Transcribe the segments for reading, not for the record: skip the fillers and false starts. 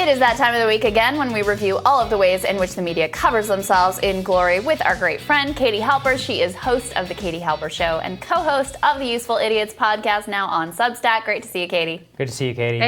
It is that time of the week again when we review all of the ways in which the media covers themselves in glory with our great friend, Katie Halper. She is host of The Katie Halper Show and co-host of the Useful Idiots podcast, now on Substack. Great to see you, Katie. Good to see you, Katie.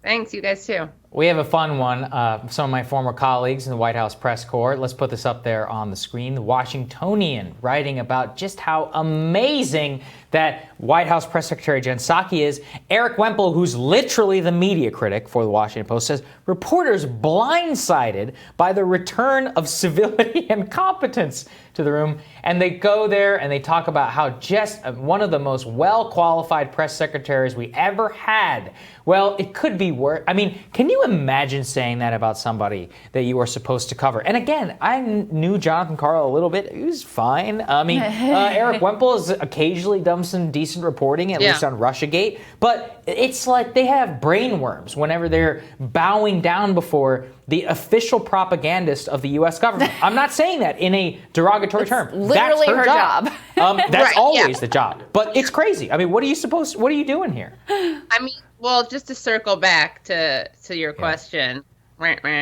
Thanks. You guys too. We have a fun one. Some of my former colleagues in the White House press corps. Let's put this up there on the screen. The Washingtonian writing about just how amazing that White House Press Secretary Jen Psaki is. Eric Wemple, who's literally the media critic for the Washington Post, says reporters blindsided by the return of civility and competence to the room. And they go there and they talk about how just one of the most well-qualified press secretaries we ever had. Well, it could be worse. I mean, can you imagine saying that about somebody that you are supposed to cover? And again, I knew Jonathan Karl a little bit. He was fine. I mean, Eric Wemple has occasionally done some decent reporting, at least on Russiagate. But it's like they have brain worms whenever they're bowing down before the official propagandist of the U.S. government. I'm not saying that in a derogatory term. Literally That's her job. That's always the job. But it's crazy. I mean, what are you doing here? I mean, well, just to circle back to your question, I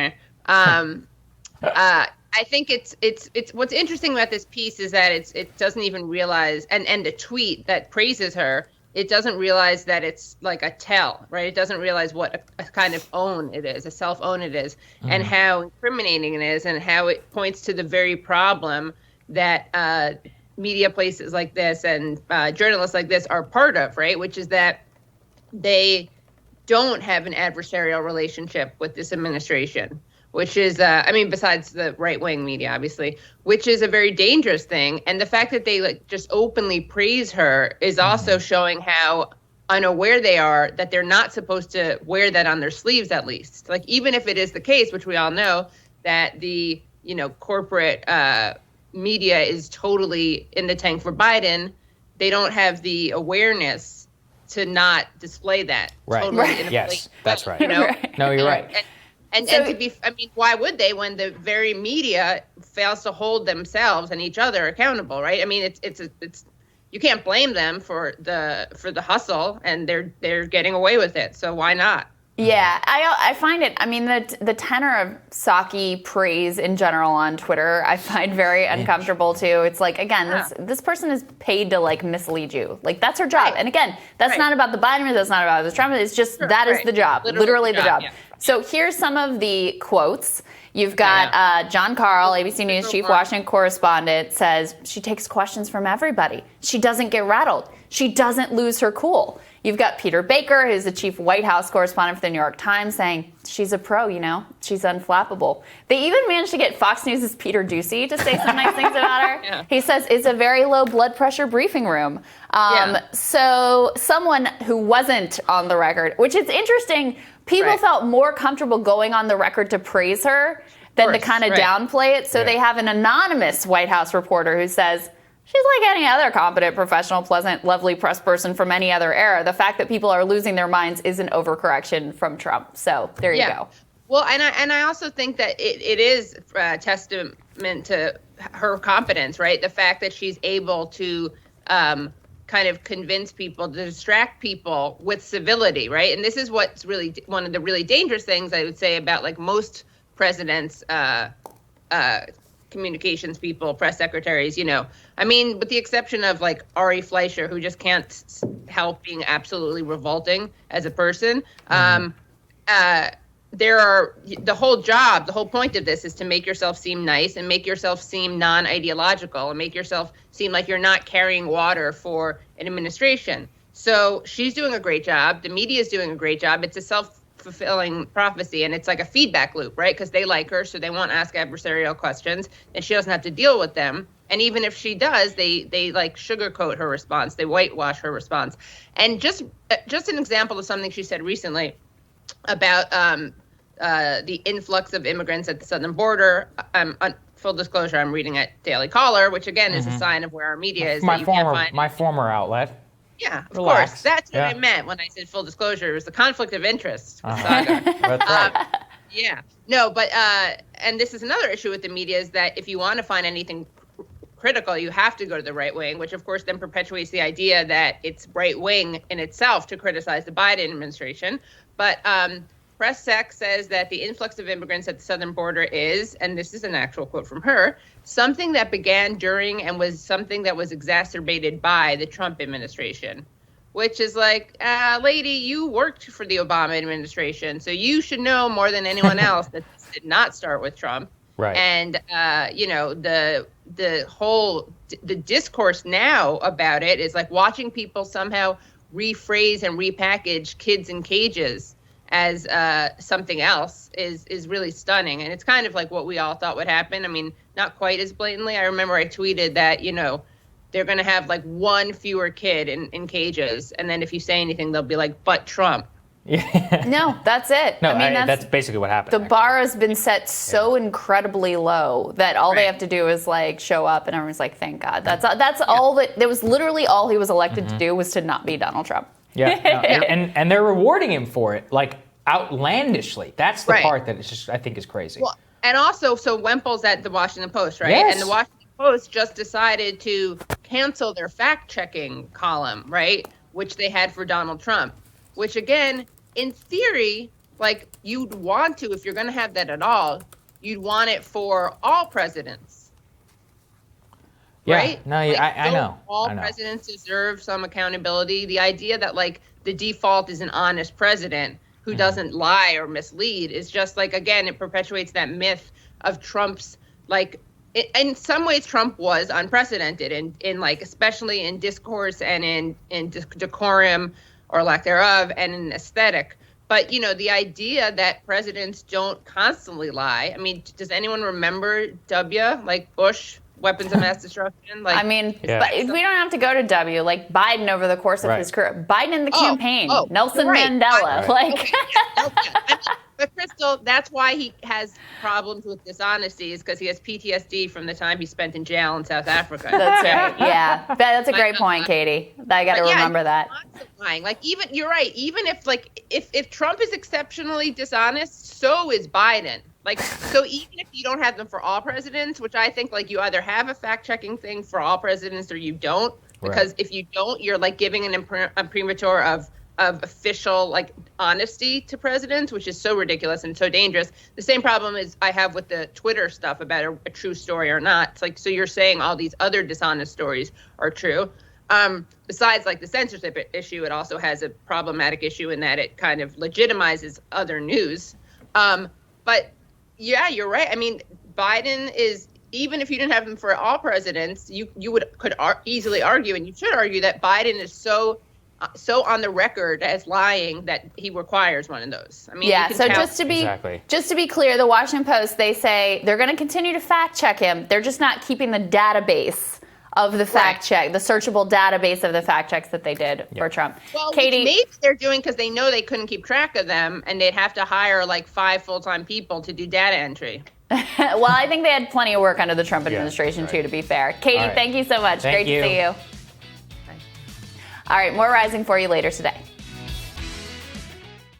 think it's what's interesting about this piece is that it doesn't even realize, and the tweet that praises her, it doesn't realize that it's like a tell, right? It doesn't realize what a kind of own it is, a self-own it is, and how incriminating it is, and how it points to the very problem that media places like this and journalists like this are part of, right? Which is that they don't have an adversarial relationship with this administration, which is, besides the right-wing media, obviously, which is a very dangerous thing. And the fact that they just openly praise her is also showing how unaware they are that they're not supposed to wear that on their sleeves, at least. Like, even if it is the case, which we all know, that the, corporate media is totally in the tank for Biden, they don't have the awareness to not display that. Right. Totally Yes, that's right. Right. No, you're right. And to be, why would they when the very media fails to hold themselves and each other accountable, right? I mean, it's you can't blame them for the hustle, and they're getting away with it. So why not? Yeah, I find it, the tenor of Psaki praise in general on Twitter, I find very uncomfortable too. It's like, again, this person is paid to mislead you. Like, that's her job. And again, that's not about the Biden, that's not about the Trump, it's just that is the job, literally the job. Yeah. So here's some of the quotes. You've got John Karl, ABC News chief Washington correspondent, says she takes questions from everybody. She doesn't get rattled. She doesn't lose her cool. You've got Peter Baker, who's the chief White House correspondent for the New York Times, saying she's a pro, she's unflappable. They even managed to get Fox News' Peter Doocy to say some nice things about her. Yeah. He says it's a very low blood pressure briefing room. So someone who wasn't on the record, which is interesting, people felt more comfortable going on the record to praise her than to kind of downplay it. So they have an anonymous White House reporter who says, she's like any other competent, professional, pleasant, lovely press person from any other era. The fact that people are losing their minds is an overcorrection from Trump. So there you go. Well, and I also think that it is a testament to her competence, right? The fact that she's able to kind of convince people, to distract people with civility, right? And this is what's really one of the really dangerous things I would say about most presidents' communications people, press secretaries, with the exception of Ari Fleischer, who just can't help being absolutely revolting as a person. The whole point of this is to make yourself seem nice and make yourself seem non-ideological and make yourself seem like you're not carrying water for an administration. So she's doing a great job. The media is doing a great job. It's a self-fulfilling prophecy, and it's like a feedback loop, right? Because they like her, so they won't ask adversarial questions, and she doesn't have to deal with them. And even if she does, they sugarcoat her response. They whitewash her response. And just an example of something she said recently about the influx of immigrants at the southern border. Full disclosure, I'm reading at Daily Caller, which again is a sign of where our media is. My former outlet. Yeah, of course. That's what I meant when I said full disclosure. It was the conflict of interest saga. That's right. No, but and this is another issue with the media is that if you want to find anything critical, you have to go to the right wing, which of course then perpetuates the idea that it's right wing in itself to criticize the Biden administration. But Press Sec says that the influx of immigrants at the southern border is, and this is an actual quote from her, something that began during and was something that was exacerbated by the Trump administration. Which is like, lady, you worked for the Obama administration, so you should know more than anyone else that this did not start with Trump. Right. And the discourse now about it is like watching people somehow rephrase and repackage kids in cages as something else is really stunning. And it's kind of like what we all thought would happen. I mean, not quite as blatantly. I remember I tweeted that, they're going to have like one fewer kid in cages. And then if you say anything, they'll be like, but Trump. Yeah. No, that's it. No, I mean, that's basically what happened. The bar has been set so incredibly low that all they have to do is like show up, and everyone's like, "Thank God." That's all that. That was literally all he was elected to do, was to not be Donald Trump. Yeah, and they're rewarding him for it, like outlandishly. That's the part that is just, I think, is crazy. Well, and also, so Wemple's at the Washington Post, right? Yes. And the Washington Post just decided to cancel their fact-checking column, right? Which they had for Donald Trump. Which again, in theory, like you'd want to, if you're going to have that at all, you'd want it for all presidents. Yeah, right? No, I know. All presidents deserve some accountability. The idea that like the default is an honest president who doesn't lie or mislead is just like, again, it perpetuates that myth of Trump's like, in some ways, Trump was unprecedented in like, especially in discourse and in decorum or lack thereof, and in aesthetic. But, the idea that presidents don't constantly lie. I mean, does anyone remember like Bush, weapons of mass destruction? Like, I mean, but we don't have to go to W. Like Biden over the course of his career. Biden in the campaign. Nelson Mandela. Like. But Crystal, that's why he has problems with dishonesty, is because he has PTSD from the time he spent in jail in South Africa. That's right. Yeah, that's a great point, Katie. I got to remember that. Lying. Like you're right. Even if Trump is exceptionally dishonest, so is Biden. Like, so even if you don't have them for all presidents, which I think like you either have a fact-checking thing for all presidents or you don't, because if you don't, you're like giving an imprimatur of official like honesty to presidents, which is so ridiculous and so dangerous. The same problem is I have with the Twitter stuff about a true story or not. It's like, so you're saying all these other dishonest stories are true. Besides like the censorship issue, it also has a problematic issue in that it kind of legitimizes other news. But yeah, you're right. I mean, Biden is, even if you didn't have him for all presidents, you could easily argue, and you should argue, that Biden is so on the record as lying that he requires one of those. I mean, so just to be clear, the Washington Post, they say they're going to continue to fact check him. They're just not keeping the database of the fact check, the searchable database of the fact checks that they did for Trump. Well, Katie, maybe they're doing because they know they couldn't keep track of them, and they'd have to hire like 5 full-time people to do data entry. Well, I think they had plenty of work under the Trump administration too, to be fair. Katie, thank you so much. Great to see you. All right, more Rising for you later today.